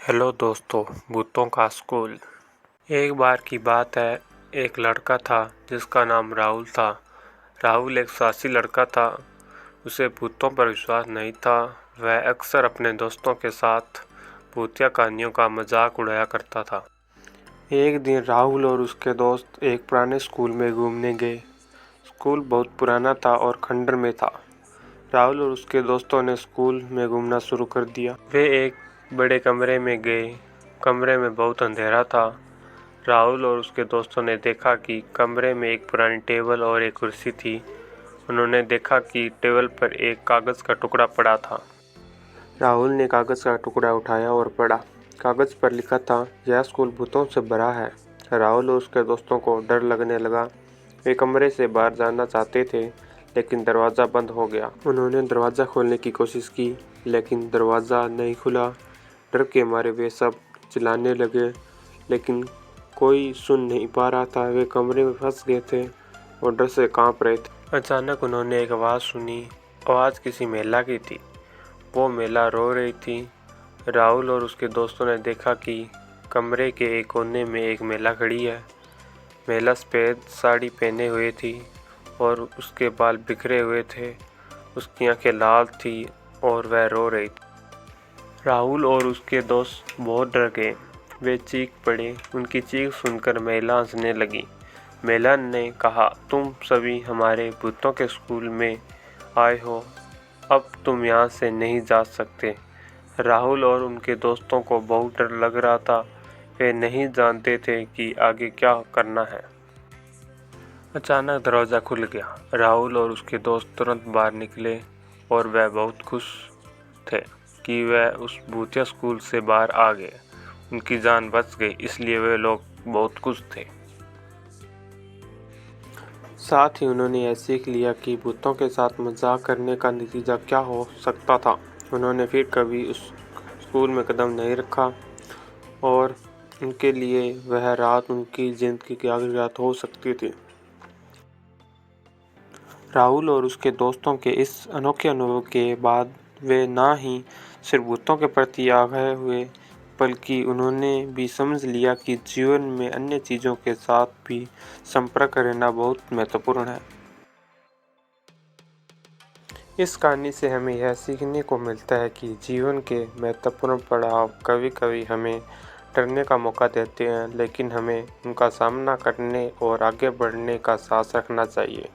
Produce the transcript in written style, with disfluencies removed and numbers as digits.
Hello दोस्तों, भूतों का स्कूल। एक बार की बात है, एक लड़का था जिसका नाम राहुल था। राहुल एक साहसी लड़का था। उसे भूतों पर विश्वास नहीं था। वह अक्सर अपने दोस्तों के साथ भूतिया कहानियों का मजाक उड़ाया करता था। एक दिन राहुल और उसके दोस्त एक पुराने स्कूल में घूमने गए। स्कूल बहुत पुराना था और खंडर में था। राहुल और उसके दोस्तों ने स्कूल में घूमना शुरू कर दिया। वे एक बड़े कमरे में गए। कमरे में बहुत अंधेरा था। राहुल और उसके दोस्तों ने देखा कि कमरे में एक पुरानी टेबल और एक कुर्सी थी। उन्होंने देखा कि टेबल पर एक कागज़ का टुकड़ा पड़ा था। राहुल ने कागज़ का टुकड़ा उठाया और पढ़ा। कागज़ पर लिखा था, यह स्कूल भूतों से भरा है। राहुल और उसके दोस्तों को डर लगने लगा। वे कमरे से बाहर जाना चाहते थे, लेकिन दरवाज़ा बंद हो गया। उन्होंने दरवाज़ा खोलने की कोशिश की, लेकिन दरवाज़ा नहीं खुला। डर के मारे वे सब चिल्लाने लगे, लेकिन कोई सुन नहीं पा रहा था। वे कमरे में फंस गए थे और डर से कांप रहे थे। अचानक उन्होंने एक आवाज़ सुनी। आवाज़ किसी महिला की थी। वो महिला रो रही थी। राहुल और उसके दोस्तों ने देखा कि कमरे के एक कोने में एक महिला खड़ी है। महिला सफ़ेद साड़ी पहने हुए थी और उसके बाल बिखरे हुए थे। उसकी आंखें लाल थी और वह रो रही थी। राहुल और उसके दोस्त बहुत डर गए। वे चीख पड़े। उनकी चीख सुनकर महिला हंसने लगी। महिला ने कहा, तुम सभी हमारे भूतों के स्कूल में आए हो। अब तुम यहाँ से नहीं जा सकते। राहुल और उनके दोस्तों को बहुत डर लग रहा था। वे नहीं जानते थे कि आगे क्या करना है। अचानक दरवाज़ा खुल गया। राहुल और उसके दोस्त तुरंत बाहर निकले और वह बहुत खुश थे कि वह उस भूतिया स्कूल से बाहर आ गए। उनकी जान बच गई, इसलिए वे लोग बहुत खुश थे। साथ ही उन्होंने यह सीख लिया कि भूतों के साथ मजाक करने का नतीजा क्या हो सकता था। उन्होंने फिर कभी उस स्कूल में कदम नहीं रखा और उनके लिए वह रात उनकी ज़िंदगी की आखिरी रात हो सकती थी। राहुल और उसके दोस्तों के इस अनोखे अनुभव के बाद वे ना ही सिर्फ भूतों के प्रति आगाह हुए, बल्कि उन्होंने भी समझ लिया कि जीवन में अन्य चीज़ों के साथ भी संपर्क रहना बहुत महत्वपूर्ण है। इस कहानी से हमें यह सीखने को मिलता है कि जीवन के महत्वपूर्ण पड़ाव कभी कभी हमें डरने का मौका देते हैं, लेकिन हमें उनका सामना करने और आगे बढ़ने का साहस रखना चाहिए।